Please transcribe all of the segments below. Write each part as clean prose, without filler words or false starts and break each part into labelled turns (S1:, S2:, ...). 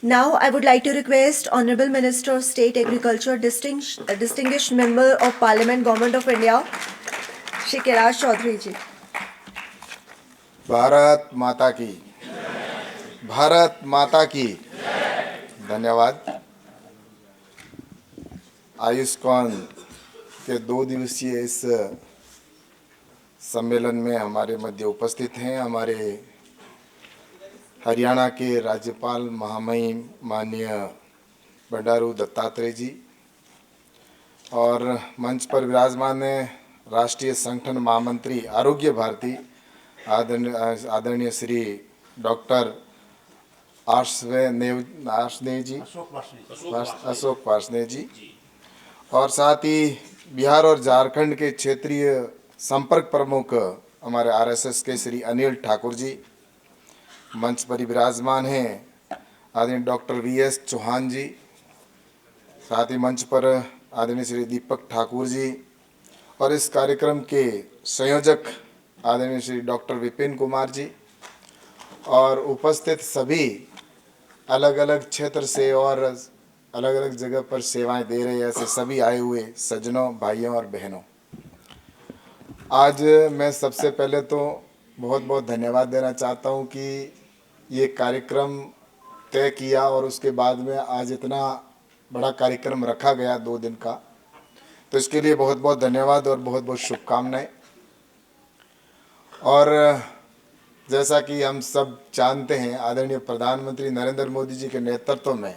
S1: Now, I would like to request Honorable Minister of State Agriculture, distinguished Member of Parliament, Government of India, Shri Kailash Chaudhary ji.
S2: Bharat माता की, भारत माता की। धन्यवाद। आयुष्मान के 2 दिवसीय इस सम्मेलन में हमारे मध्य उपस्थित हैं हमारे हरियाणा के राज्यपाल महामहिम माननीय बंडारू दत्तात्रेय जी और मंच पर विराजमान राष्ट्रीय संगठन महामंत्री आरोग्य भारती आदरणीय श्री डॉक्टर अशोक पार्सने जी और साथ ही बिहार और झारखंड के क्षेत्रीय संपर्क प्रमुख हमारे आरएसएस के श्री अनिल ठाकुर जी मंच पर विराजमान हैं। आदरणीय डॉक्टर वीएस चौहान जी, साथ ही मंच पर आदरणीय श्री दीपक ठाकुर जी और इस कार्यक्रम के संयोजक आदरणीय श्री डॉक्टर विपिन कुमार जी और उपस्थित सभी अलग अलग क्षेत्र से और अलग अलग जगह पर सेवाएं दे रहे ऐसे सभी आए हुए सज्जनों, भाइयों और बहनों, आज मैं सबसे पहले तो बहुत बहुत धन्यवाद देना चाहता हूं कि ये कार्यक्रम तय किया और उसके बाद में आज इतना बड़ा कार्यक्रम रखा गया 2 दिन का, तो इसके लिए बहुत बहुत धन्यवाद और बहुत बहुत शुभकामनाएं। और जैसा कि हम सब जानते हैं, आदरणीय प्रधानमंत्री नरेंद्र मोदी जी के नेतृत्व में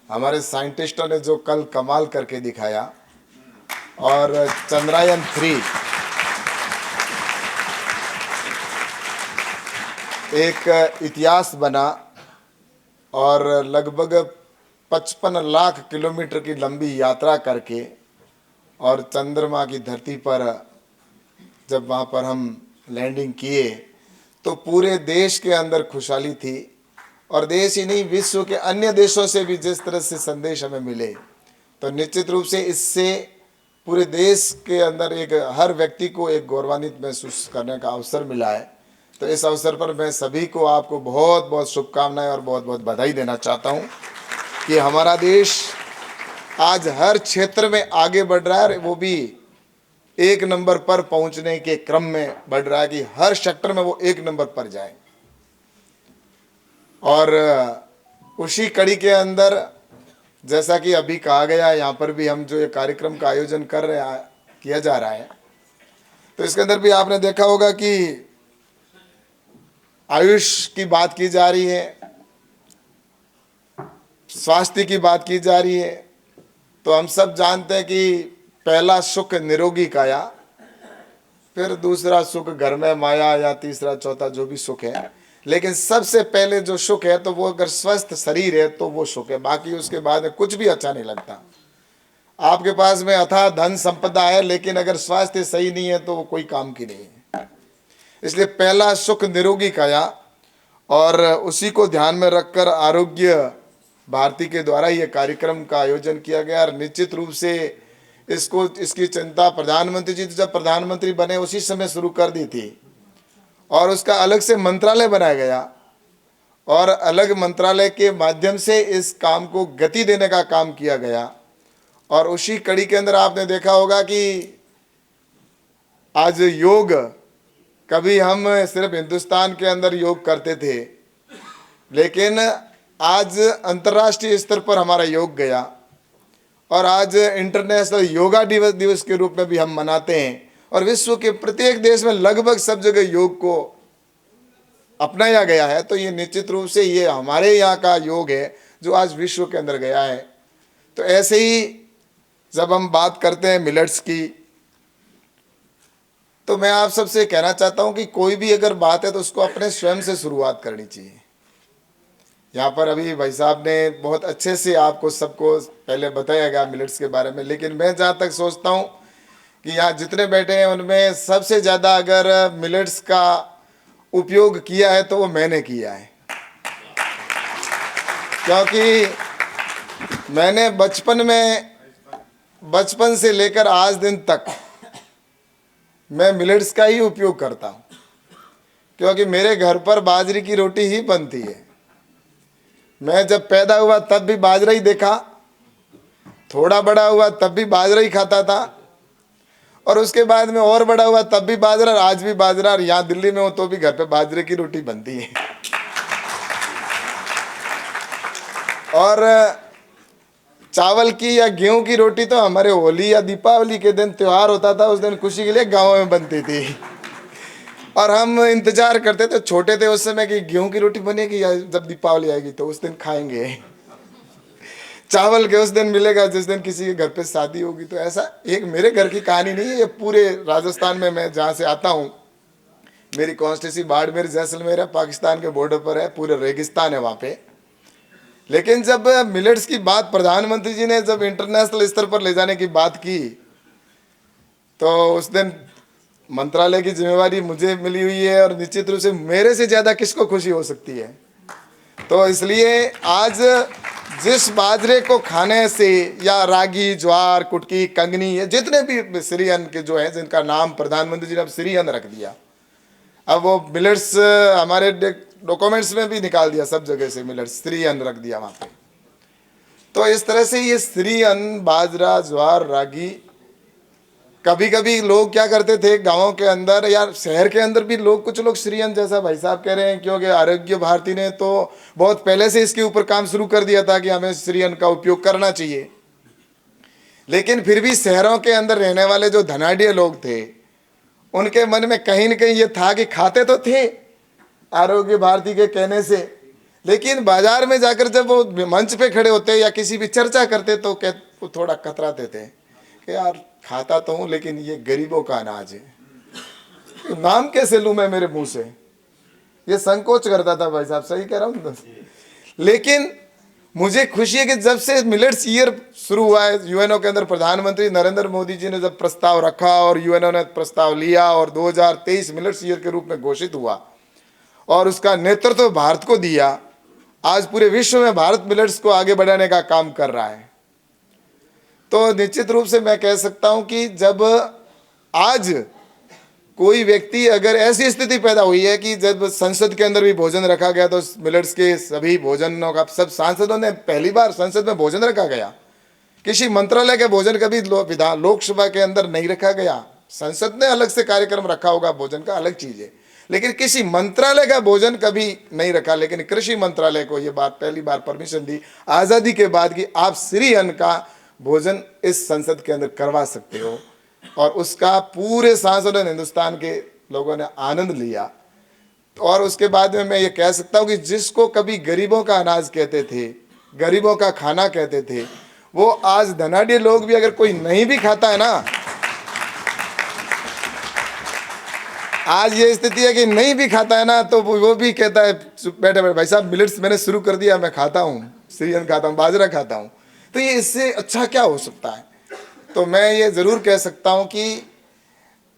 S2: हमारे साइंटिस्टों ने जो कल कमाल करके दिखाया और चंद्रयान 3 एक इतिहास बना और लगभग 55 लाख किलोमीटर की लंबी यात्रा करके और चंद्रमा की धरती पर जब वहाँ पर हम लैंडिंग किए तो पूरे देश के अंदर खुशहाली थी और देश ही नहीं, विश्व के अन्य देशों से भी जिस तरह से संदेश हमें मिले, तो निश्चित रूप से इससे पूरे देश के अंदर एक हर व्यक्ति को एक गौरवान्वित महसूस करने का अवसर मिला है। तो इस अवसर पर मैं सभी को, आपको बहुत बहुत शुभकामनाएं और बहुत बहुत बधाई देना चाहता हूं कि हमारा देश आज हर क्षेत्र में आगे बढ़ रहा है, वो भी 1 नंबर पर पहुंचने के क्रम में बढ़ रहा है कि हर सेक्टर में वो 1 नंबर पर जाए। और उसी कड़ी के अंदर जैसा कि अभी कहा गया, यहाँ पर भी हम जो ये कार्यक्रम का आयोजन कर रहे हैं, किया जा रहा है, तो इसके अंदर भी आपने देखा होगा कि आयुष की बात की जा रही है, स्वास्थ्य की बात की जा रही है। तो हम सब जानते हैं कि पहला सुख निरोगी काया, फिर दूसरा सुख घर में माया, या तीसरा चौथा जो भी सुख है, लेकिन सबसे पहले जो सुख है तो वो अगर स्वस्थ शरीर है तो वो सुख है। बाकी उसके बाद में कुछ भी अच्छा नहीं लगता। आपके पास में अथाह धन संपदा है, लेकिन अगर स्वास्थ्य सही नहीं है तो वो कोई काम की नहीं है। इसलिए पहला सुख निरोगी काया, और उसी को ध्यान में रखकर आरोग्य भारती के द्वारा ये कार्यक्रम का आयोजन किया गया। और निश्चित रूप से इसकी चिंता प्रधानमंत्री जी जब प्रधानमंत्री बने उसी समय शुरू कर दी थी और उसका अलग से मंत्रालय बनाया गया और अलग मंत्रालय के माध्यम से इस काम को गति देने का काम किया गया। और उसी कड़ी के अंदर आपने देखा होगा कि आज योग, कभी हम सिर्फ हिंदुस्तान के अंदर योग करते थे, लेकिन आज अंतर्राष्ट्रीय स्तर पर हमारा योग गया और आज इंटरनेशनल योगा दिवस के रूप में भी हम मनाते हैं और विश्व के प्रत्येक देश में लगभग सब जगह योग को अपनाया गया है। तो ये निश्चित रूप से ये हमारे यहाँ का योग है जो आज विश्व के अंदर गया है। तो ऐसे ही जब हम बात करते हैं मिलेट्स की, तो मैं आप सबसे कहना चाहता हूँ कि कोई भी अगर बात है तो उसको अपने स्वयं से शुरुआत करनी चाहिए। यहाँ पर अभी भाई साहब ने बहुत अच्छे से आपको सबको पहले बताया गया मिलेट्स के बारे में, लेकिन मैं जहाँ तक सोचता हूँ कि यहाँ जितने बैठे हैं उनमें सबसे ज़्यादा अगर मिलेट्स का उपयोग किया है तो वो मैंने किया है, क्योंकि मैंने बचपन से लेकर आज दिन तक मैं मिलेट्स का ही उपयोग करता हूँ, क्योंकि मेरे घर पर बाजरे की रोटी ही बनती है। मैं जब पैदा हुआ तब भी बाजरा ही देखा, थोड़ा बड़ा हुआ तब भी बाजरा ही खाता था, और उसके बाद में और बड़ा हुआ तब भी बाजरा, और आज भी बाजरा, और यहाँ दिल्ली में हो तो भी घर पे बाजरे की रोटी बनती है। और चावल की या गेहूं की रोटी तो हमारे होली या दीपावली के दिन त्योहार होता था, उस दिन खुशी के लिए गाँव में बनती थी, और हम इंतजार करते थे, छोटे थे उस समय, कि गेहूं की रोटी बनेगी या जब दीपावली आएगी तो उस दिन खाएंगे। चावल के उस दिन मिलेगा जिस दिन किसी के घर पे शादी होगी। तो ऐसा एक मेरे घर की कहानी नहीं है, ये पूरे राजस्थान में, मैं जहाँ से आता हूँ, मेरी कॉन्स्टिट्यूंसी बाड़मेर जैसलमेर है, पाकिस्तान के बॉर्डर पर है, पूरे रेगिस्तान है वहाँ पे। लेकिन जब मिलेट्स की बात प्रधानमंत्री जी ने जब इंटरनेशनल स्तर पर ले जाने की बात की, तो उस दिन मंत्रालय की जिम्मेवारी मुझे मिली हुई है, और निश्चित रूप से मेरे से ज़्यादा किसको खुशी हो सकती है। तो इसलिए आज जिस बाजरे को खाने से, या रागी, ज्वार, कुटकी, कंगनी, ये जितने भी श्री अन्न के जो है, जिनका नाम प्रधानमंत्री जी ने अब श्री अन्न रख दिया, अब वो मिलेट्स हमारे डॉक्यूमेंट्स में भी निकाल दिया, सब जगह से मिलेट्स श्री अन्न रख दिया वहाँ पे। तो इस तरह से ये श्री अन्न, बाजरा, ज्वार, रागी, कभी कभी लोग क्या करते थे गांवों के अंदर या शहर के अंदर भी लोग, कुछ लोग श्री अन्न, जैसा भाई साहब कह रहे हैं, क्योंकि आरोग्य भारती ने तो बहुत पहले से इसके ऊपर काम शुरू कर दिया था कि हमें श्री अन्न का उपयोग करना चाहिए। लेकिन फिर भी शहरों के अंदर रहने वाले जो धनाढ़ लोग थे, उनके मन में कहीं न कहीं ये था कि खाते तो थे आरोग्य भारती के कहने से, लेकिन बाजार में जाकर जब वो मंच पे खड़े होते या किसी भी चर्चा करते तो वो थोड़ा कतराते थे कि यार खाता तो हूँ, लेकिन ये गरीबों का अनाज है, तो नाम कैसे लूँ मैं मेरे मुंह से, ये संकोच करता था भाई साहब, सही कह रहा हूँ। लेकिन मुझे खुशी है कि जब से मिलेट्स ईयर शुरू हुआ है, यूएनओ के अंदर प्रधानमंत्री नरेंद्र मोदी जी ने जब प्रस्ताव रखा और यूएनओ ने प्रस्ताव लिया, और 2023 मिलेट्स ईयर के रूप में घोषित हुआ, और उसका नेतृत्व तो भारत को दिया, आज पूरे विश्व में भारत मिलेट्स को आगे बढ़ाने का काम कर रहा है। तो निश्चित रूप से मैं कह सकता हूं कि जब आज कोई व्यक्ति, अगर ऐसी स्थिति पैदा हुई है कि जब संसद के अंदर भी भोजन रखा गया, तो मिलेट्स के सभी भोजनों का, सब सांसदों ने पहली बार संसद में भोजन रखा गया, किसी मंत्रालय के भोजन कभी लोकसभा के अंदर नहीं रखा गया। संसद ने अलग से कार्यक्रम रखा होगा भोजन का, अलग चीज है, लेकिन किसी मंत्रालय का भोजन कभी नहीं रखा। लेकिन कृषि मंत्रालय को ये बात पहली बार परमिशन दी आज़ादी के बाद कि आप श्री अन्न का भोजन इस संसद के अंदर करवा सकते हो, और उसका पूरे सांसदों ने, हिंदुस्तान के लोगों ने आनंद लिया। और उसके बाद में मैं ये कह सकता हूँ कि जिसको कभी गरीबों का अनाज कहते थे, गरीबों का खाना कहते थे, वो आज धनाढ़ लोग भी अगर कोई नहीं भी खाता है ना, आज ये स्थिति है कि नहीं भी खाता है ना, तो वो भी कहता है बैठे बैठे, भाई साहब मिलेट्स मैंने शुरू कर दिया, मैं खाता हूँ, श्री अन्न खाता हूँ, बाजरा खाता हूँ। तो ये इससे अच्छा क्या हो सकता है। तो मैं ये ज़रूर कह सकता हूँ कि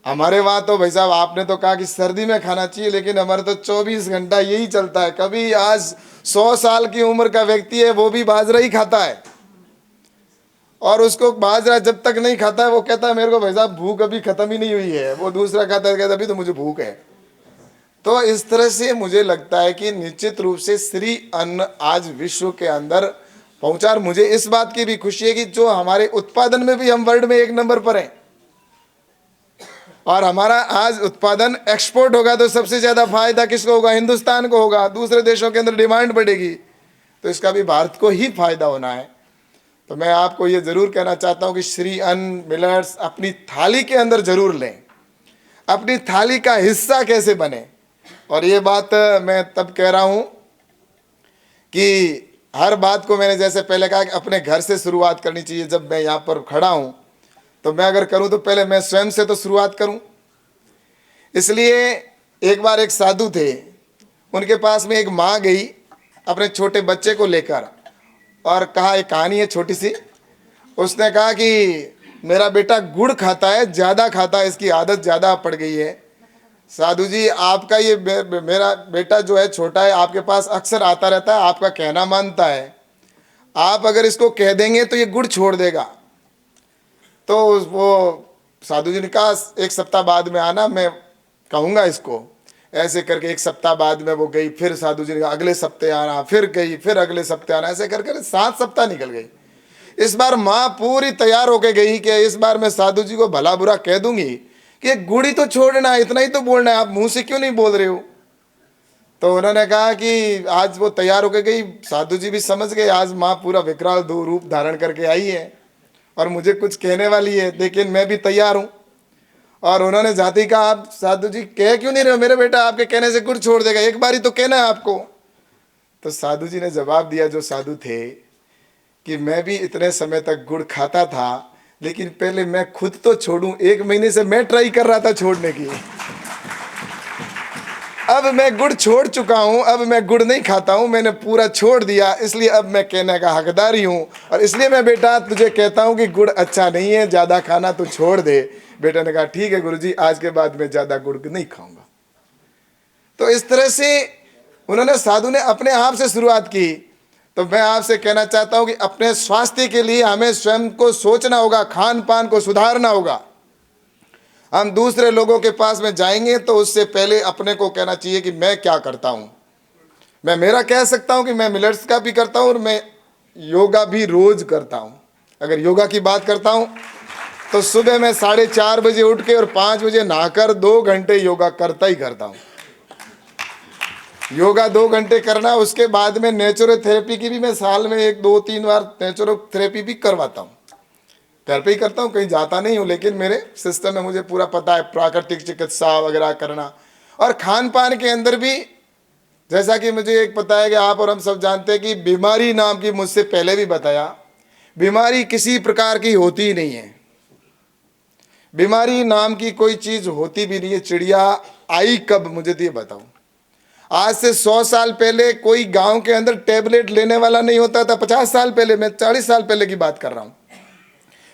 S2: हमारे वहाँ तो भाई साहब आपने तो कहा कि सर्दी में खाना चाहिए, लेकिन हमारे तो 24 घंटा यही चलता है। कभी आज 100 साल की उम्र का व्यक्ति है, वो भी बाजरा ही खाता है, और उसको बाजरा जब तक नहीं खाता है वो कहता है मेरे को भाई साहब भूख अभी खत्म ही नहीं हुई है। वो दूसरा खाता है, कहता अभी तो मुझे भूख है। तो इस तरह से मुझे लगता है कि निश्चित रूप से श्री अन्न आज विश्व के अंदर पहुंचा, और मुझे इस बात की भी खुशी है कि जो हमारे उत्पादन में भी हम वर्ल्ड में 1 नंबर पर हैं, और हमारा आज उत्पादन एक्सपोर्ट होगा तो सबसे ज़्यादा फायदा किसको होगा, हिंदुस्तान को होगा। दूसरे देशों के अंदर डिमांड बढ़ेगी तो इसका भी भारत को ही फायदा होना है। तो मैं आपको ये ज़रूर कहना चाहता हूँ कि श्री अन्न, मिलेट्स अपनी थाली के अंदर ज़रूर लें, अपनी थाली का हिस्सा कैसे बने। और ये बात मैं तब कह रहा हूँ कि हर बात को मैंने जैसे पहले कहा कि अपने घर से शुरुआत करनी चाहिए। जब मैं यहाँ पर खड़ा हूँ तो मैं अगर करूँ तो पहले मैं स्वयं से तो शुरुआत करूँ। इसलिए एक बार एक साधु थे, उनके पास में एक माँ गई अपने छोटे बच्चे को लेकर, और कहा, एक कहानी है छोटी सी। उसने कहा कि मेरा बेटा गुड़ खाता है, ज़्यादा खाता है, इसकी आदत ज़्यादा पड़ गई है। साधु जी, आपका ये मेरा बेटा जो है छोटा है, आपके पास अक्सर आता रहता है, आपका कहना मानता है, आप अगर इसको कह देंगे तो ये गुड़ छोड़ देगा। तो वो साधु जी ने कहा 1 सप्ताह बाद में आना, मैं कहूँगा इसको। ऐसे करके एक सप्ताह बाद में वो गई, फिर साधु जी ने कहा अगले सप्ताह आना, फिर गई, फिर अगले सप्ताह आना, ऐसे करके 7 सप्ताह निकल गई। इस बार माँ पूरी तैयार होके गई कि इस बार मैं साधु जी को भला बुरा कह दूंगी कि गुड़ी तो छोड़ना है, इतना ही तो बोलना है, आप मुंह से क्यों नहीं बोल रहे हो। तो उन्होंने कहा कि आज वो तैयार होके गई, साधु जी भी समझ गए आज माँ पूरा विकराल रूप धारण करके आई है और मुझे कुछ कहने वाली है, लेकिन मैं भी तैयार हूँ। और उन्होंने जाते ही कहा आप साधु जी कह क्यों नहीं रहे हो मेरे बेटा, आपके कहने से गुड़ छोड़ देगा, एक बार ही तो कहना है आपको। तो साधु जी ने जवाब दिया, जो साधु थे, कि मैं भी इतने समय तक गुड़ खाता था, लेकिन पहले मैं खुद तो छोड़ूं, 1 महीने से मैं ट्राई कर रहा था छोड़ने की। अब मैं गुड़ छोड़ चुका हूं, अब मैं गुड़ नहीं खाता हूं, मैंने पूरा छोड़ दिया, इसलिए अब मैं कहने का हकदारी हूं। और इसलिए मैं बेटा तुझे कहता हूं कि गुड़ अच्छा नहीं है, ज्यादा खाना तो छोड़ दे। बेटा ने कहा ठीक है गुरुजी, आज के बाद मैं ज्यादा गुड़ नहीं खाऊंगा। तो इस तरह से उन्होंने, साधु ने अपने आप से शुरुआत की। तो मैं आपसे कहना चाहता हूं कि अपने स्वास्थ्य के लिए हमें स्वयं को सोचना होगा, खान पान को सुधारना होगा। हम दूसरे लोगों के पास में जाएंगे तो उससे पहले अपने को कहना चाहिए कि मैं क्या करता हूं। मैं मेरा कह सकता हूं कि मैं मिलेट्स का भी करता हूं और मैं योगा भी रोज करता हूं। अगर योगा की बात करता हूं तो सुबह मैं 4:30 बजे उठ के और 5 बजे नहाकर 2 घंटे योगा करता ही करता हूं। योगा 2 घंटे करना, उसके बाद में नेचुरोथेरेपी की भी मैं साल में 1-2-3 बार नेचुरोथेरेपी भी करवाता हूँ। घर पे ही करता हूँ, कहीं जाता नहीं हूँ, लेकिन मेरे सिस्टम में मुझे पूरा पता है, प्राकृतिक चिकित्सा वगैरह करना। और खान पान के अंदर भी, जैसा कि मुझे एक पता है कि आप और हम सब जानते हैं कि बीमारी नाम की, मुझसे पहले भी बताया, बीमारी किसी प्रकार की होती ही नहीं है। बीमारी नाम की कोई चीज होती भी नहीं है। चिड़िया आई कब, मुझे तो ये बताओ। आज से 100 साल पहले कोई गांव के अंदर टैबलेट लेने वाला नहीं होता था। 50 साल पहले, मैं 40 साल पहले की बात कर रहा हूं।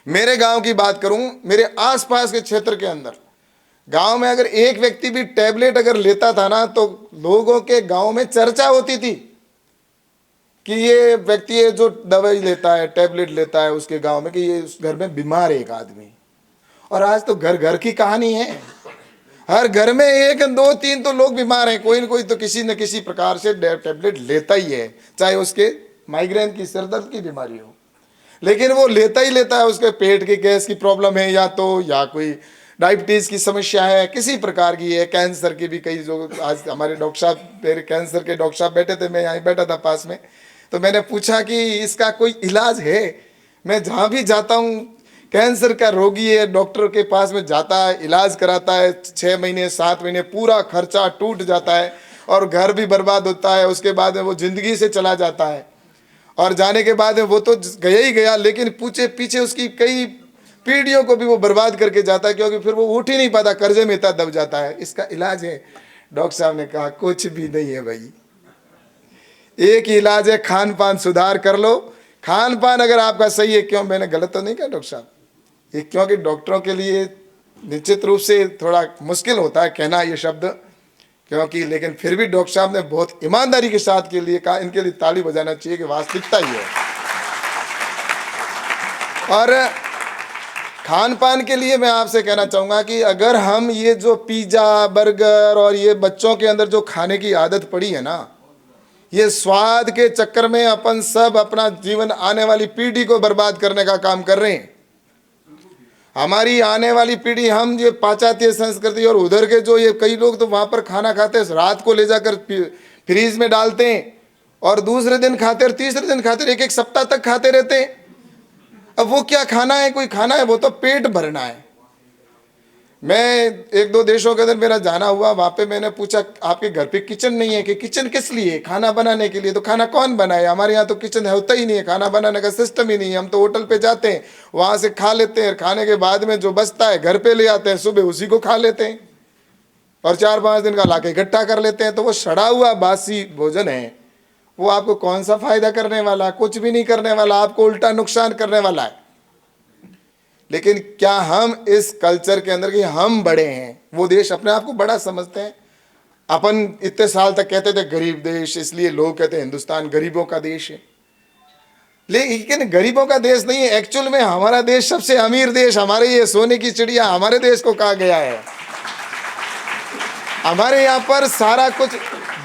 S2: मेरे गांव की बात करूं, मेरे आसपास के क्षेत्र के अंदर गांव में अगर एक व्यक्ति भी टैबलेट अगर लेता था ना, तो लोगों के गांव में चर्चा होती थी कि ये व्यक्ति है जो दवाई लेता है, टैबलेट लेता है उसके गांव में, कि ये उस घर में बीमार है एक आदमी। और आज तो घर घर की कहानी है, हर घर में 1-2-3 तो लोग बीमार हैं, कोई न किसी न किसी प्रकार से टैबलेट लेता ही है, चाहे उसके माइग्रेन की, सिरदर्द की बीमारी हो, लेकिन वो लेता ही लेता है। उसके पेट की गैस की प्रॉब्लम है, या कोई डायबिटीज की समस्या है, किसी प्रकार की है, कैंसर की भी कई, जो आज हमारे डॉक्टर साहब, मेरे कैंसर के डॉक्टर साहब बैठे थे, मैं यहाँ बैठा था पास में, तो मैंने पूछा कि इसका कोई इलाज है। मैं जहाँ भी जाता हूँ, कैंसर का रोगी है, डॉक्टर के पास में जाता है, इलाज कराता है, 6 महीने 7 महीने पूरा खर्चा टूट जाता है और घर भी बर्बाद होता है। उसके बाद में वो जिंदगी से चला जाता है, और जाने के बाद में वो तो गया ही गया, लेकिन पीछे उसकी कई पीढ़ियों को भी वो बर्बाद करके जाता है, क्योंकि फिर वो उठ ही नहीं पाता, कर्जे में इतना दब जाता है। इसका इलाज है? डॉक्टर साहब ने कहा कुछ भी नहीं है भाई, एक ही इलाज है, खान पान सुधार कर लो। खान पान अगर आपका सही है, क्यों, मैंने गलत तो नहीं कहा डॉक्टर साहब, ये क्योंकि डॉक्टरों के लिए निश्चित रूप से थोड़ा मुश्किल होता है कहना ये शब्द, क्योंकि, लेकिन फिर भी डॉक्टर साहब ने बहुत ईमानदारी के साथ के लिए कहा, इनके लिए ताली बजाना चाहिए कि वास्तविकता ही है। और खान पान के लिए मैं आपसे कहना चाहूँगा कि अगर हम ये जो पिज़्ज़ा, बर्गर और ये बच्चों के अंदर जो खाने की आदत पड़ी है ना, ये स्वाद के चक्कर में अपन सब अपना जीवन, आने वाली पीढ़ी को बर्बाद करने का काम कर रहे हैं। हमारी आने वाली पीढ़ी, हम ये पाश्चात्य संस्कृति, और उधर के जो ये कई लोग तो वहाँ पर खाना खाते हैं, रात को ले जाकर फ्रीज में डालते हैं और दूसरे दिन खाते और तीसरे दिन खाते, 1-1 सप्ताह तक खाते रहते हैं। अब वो क्या खाना है, कोई खाना है, वो तो पेट भरना है। मैं 1-2 देशों के अंदर मेरा जाना हुआ, वहाँ पे मैंने पूछा आपके घर पे किचन नहीं है? कि किचन किस लिए? खाना बनाने के लिए। तो खाना कौन बनाए? हमारे यहाँ तो किचन होता ही नहीं है, खाना बनाने का सिस्टम ही नहीं है। हम तो होटल पे जाते हैं, वहाँ से खा लेते हैं, खाने के बाद में जो बचता है घर पे ले आते हैं, सुबह उसी को खा लेते हैं और 4-5 दिन का लाके इकट्ठा कर लेते हैं। तो वो सड़ा हुआ बासी भोजन है, वो आपको कौन सा फायदा करने वाला? कुछ भी नहीं करने वाला, आपको उल्टा नुकसान करने वाला है। लेकिन क्या हम इस कल्चर के अंदर कि हम बड़े हैं, वो देश अपने आप को बड़ा समझते हैं। अपन इतने साल तक कहते थे गरीब देश, इसलिए लोग कहते हैं हिंदुस्तान गरीबों का देश है, लेकिन गरीबों का देश नहीं है। एक्चुअल में हमारा देश सबसे अमीर देश, हमारे ये सोने की चिड़िया हमारे देश को कहा गया है। हमारे यहाँ पर सारा कुछ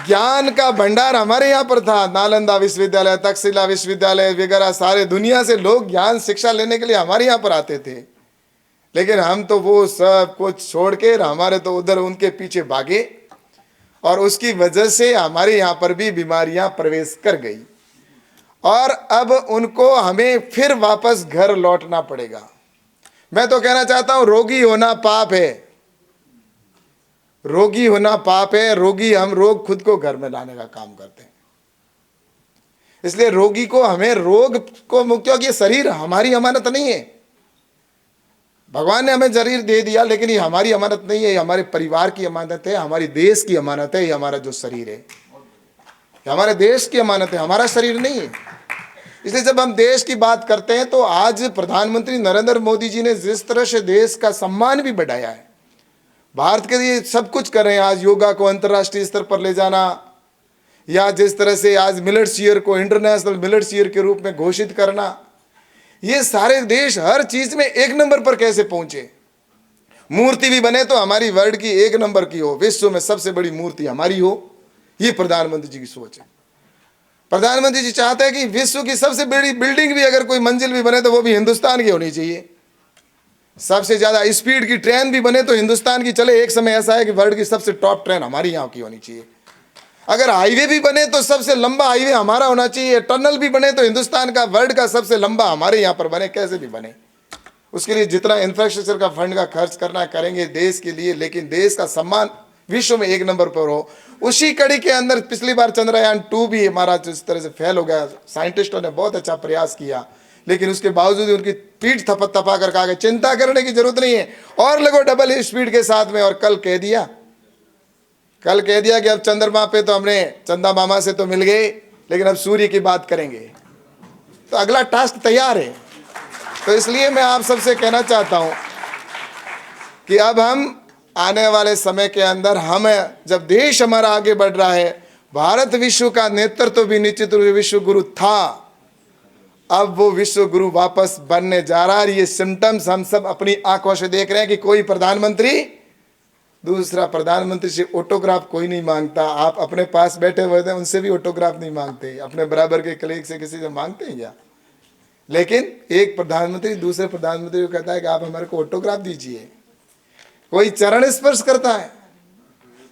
S2: ज्ञान का भंडार हमारे यहाँ पर था। नालंदा विश्वविद्यालय, तक्षशिला विश्वविद्यालय वगैरह, सारे दुनिया से लोग ज्ञान शिक्षा लेने के लिए हमारे यहाँ पर आते थे। लेकिन हम तो वो सब कुछ छोड़ के हमारे तो उधर उनके पीछे भागे, और उसकी वजह से हमारे यहाँ पर भी बीमारियां प्रवेश कर गई, और अब उनको हमें फिर वापस घर लौटना पड़ेगा। मैं तो कहना चाहता हूं, रोगी होना पाप है, रोगी होना पाप है। रोगी हम रोग खुद को घर में लाने का काम करते हैं। इसलिए रोगी को, हमें रोग को, क्योंकि ये शरीर हमारी अमानत नहीं है। भगवान ने हमें शरीर दे दिया, लेकिन ये हमारी अमानत नहीं है, ये हमारे परिवार की अमानत है, हमारी देश की अमानत है। ये हमारा जो शरीर है, ये हमारे देश की अमानत है, हमारा शरीर नहीं है। इसलिए जब हम देश की बात करते हैं, तो आज प्रधानमंत्री नरेंद्र मोदी जी ने जिस तरह से देश का सम्मान भी बढ़ाया है, भारत के लिए सब कुछ कर रहे हैं। आज योगा को अंतर्राष्ट्रीय स्तर पर ले जाना, या जिस तरह से आज मिलेट्स ईयर को इंटरनेशनल मिलेट्स ईयर के रूप में घोषित करना, ये सारे देश हर चीज में एक नंबर पर कैसे पहुंचे। मूर्ति भी बने तो हमारी वर्ल्ड की एक नंबर की हो, विश्व में सबसे बड़ी मूर्ति हमारी हो, ये प्रधानमंत्री जी की सोच है। प्रधानमंत्री जी चाहते हैं कि विश्व की सबसे बड़ी बिल्डिंग भी, अगर कोई मंजिल भी बने तो वो भी हिंदुस्तान की होनी चाहिए। सबसे ज्यादा स्पीड की ट्रेन भी बने तो हिंदुस्तान की चले। एक समय ऐसा है कि वर्ल्ड की सबसे टॉप ट्रेन हमारी यहाँ की होनी चाहिए। अगर हाईवे भी बने तो सबसे लंबा हाईवे हमारा होना चाहिए। टनल भी बने तो हिंदुस्तान का, वर्ल्ड का सबसे लंबा हमारे यहाँ पर बने। कैसे भी बने, उसके लिए जितना इंफ्रास्ट्रक्चर का फंड का खर्च करना करेंगे देश के लिए, लेकिन देश का सम्मान विश्व में एक नंबर पर हो। उसी कड़ी के अंदर पिछली बार चंद्रयान 2 भी हमारा जिस तरह से फेल हो गया, साइंटिस्टों ने बहुत अच्छा प्रयास किया, लेकिन उसके बावजूद उनकी पीठ थपा कर कहा कि चिंता करने की जरूरत नहीं है, और लगो डबल स्पीड के साथ में। और कल कह दिया कि अब चंद्रमा पे तो हमने चंदा मामा से तो मिल गए, लेकिन अब सूर्य की बात करेंगे। तो अगला टास्क तैयार है। तो इसलिए मैं आप सबसे कहना चाहता हूं कि अब हम आने वाले समय के अंदर, हम जब देश हमारा आगे बढ़ रहा है, भारत विश्व का नेतृत्व भी निश्चित रूप से विश्व गुरु था, अब वो विश्व गुरु वापस बनने जा रहा है। ये सिम्टम्स हम सब अपनी आंखों से देख रहे हैं कि कोई प्रधानमंत्री दूसरा प्रधानमंत्री से ऑटोग्राफ कोई नहीं मांगता। आप अपने पास बैठे हुए थे, उनसे भी ऑटोग्राफ नहीं मांगते, अपने बराबर के कलीग से किसी से मांगते हैं क्या? लेकिन एक प्रधानमंत्री दूसरे प्रधानमंत्री को कहता है कि आप हमारे को ऑटोग्राफ दीजिए। कोई चरण स्पर्श करता है,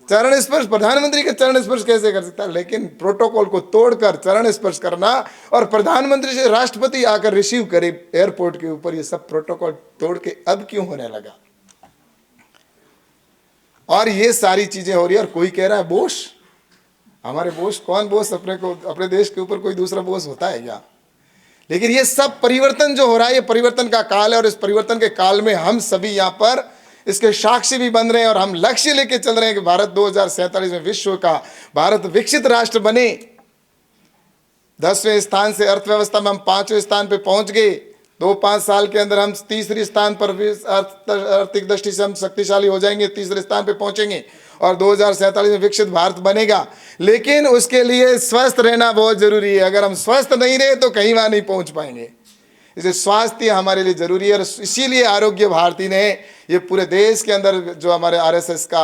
S2: चरण स्पर्श, प्रधानमंत्री के चरण स्पर्श कैसे कर सकता है? लेकिन प्रोटोकॉल को तोड़कर चरण स्पर्श करना, और प्रधानमंत्री से राष्ट्रपति आकर रिसीव करे एयरपोर्ट के ऊपर, ये सब प्रोटोकॉल तोड़ के अब क्यों होने लगा? और ये सारी चीजें हो रही है। और कोई कह रहा है बोस, हमारे बोस, कौन बोस? अपने देश के ऊपर कोई दूसरा बोस होता है क्या? लेकिन ये सब परिवर्तन जो हो रहा है, ये परिवर्तन का काल है, और इस परिवर्तन के काल में हम सभी यहाँ पर इसके साक्षी भी बन रहे हैं। और हम लक्ष्य लेके चल रहे हैं कि भारत 2047 में विश्व का, भारत विकसित राष्ट्र बने। 10वें स्थान से अर्थव्यवस्था में हम 5वें स्थान पे पहुंच गए। 2-5 साल के अंदर हम 3रे स्थान पर, आर्थिक दृष्टि से हम शक्तिशाली हो जाएंगे, 3रे स्थान पे पहुंचेंगे, और 2047 में विकसित भारत बनेगा। लेकिन उसके लिए स्वस्थ रहना बहुत जरूरी है। अगर हम स्वस्थ नहीं रहे तो कहीं वहां नहीं पहुंच पाएंगे। इसलिए स्वास्थ्य हमारे लिए जरूरी है, और इसीलिए आरोग्य भारती ने ये पूरे देश के अंदर, जो हमारे आरएसएस का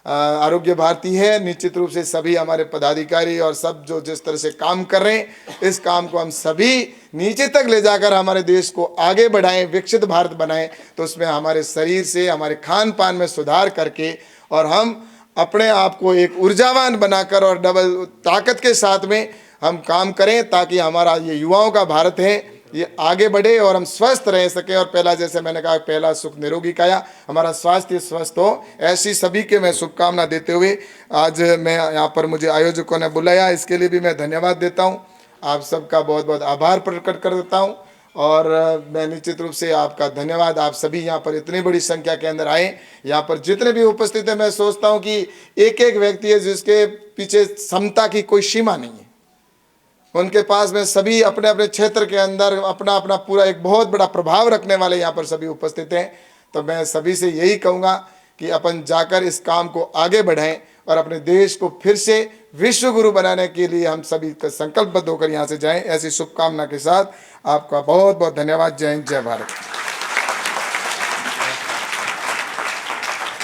S2: आरोग्य भारती है, निश्चित रूप से सभी हमारे पदाधिकारी और सब जो जिस तरह से काम कर रहे हैं, इस काम को हम सभी नीचे तक ले जाकर हमारे देश को आगे बढ़ाएं, विकसित भारत बनाएं। तो उसमें हमारे शरीर से, हमारे खान पान में सुधार करके, और हम अपने आप को एक ऊर्जावान बनाकर और डबल ताकत के साथ में हम काम करें, ताकि हमारा ये युवाओं का भारत है ये आगे बढ़े और हम स्वस्थ रह सके। और पहला, जैसे मैंने कहा, पहला सुख निरोगी काया, हमारा स्वास्थ्य स्वस्थ हो, ऐसी सभी के मैं शुभकामना देते हुए आज मैं यहाँ पर, मुझे आयोजकों ने बुलाया, इसके लिए भी मैं धन्यवाद देता हूँ। आप सबका बहुत बहुत आभार प्रकट कर देता हूँ। और मैं निश्चित रूप से आपका धन्यवाद, आप सभी यहाँ पर इतनी बड़ी संख्या के अंदर आए। यहाँ पर जितने भी उपस्थित हैं, मैं सोचता हूँ कि एक एक व्यक्ति है जिसके पीछे क्षमता की कोई सीमा नहीं है। उनके पास में सभी अपने अपने क्षेत्र के अंदर अपना अपना पूरा एक बहुत बड़ा प्रभाव रखने वाले यहाँ पर सभी उपस्थित हैं। तो मैं सभी से यही कहूँगा कि अपन जाकर इस काम को आगे बढ़ाएं, और अपने देश को फिर से विश्व गुरु बनाने के लिए हम सभी संकल्पबद्ध होकर यहाँ से जाएं। ऐसी शुभकामना के साथ आपका बहुत बहुत धन्यवाद। जय हिंद, जय भारत।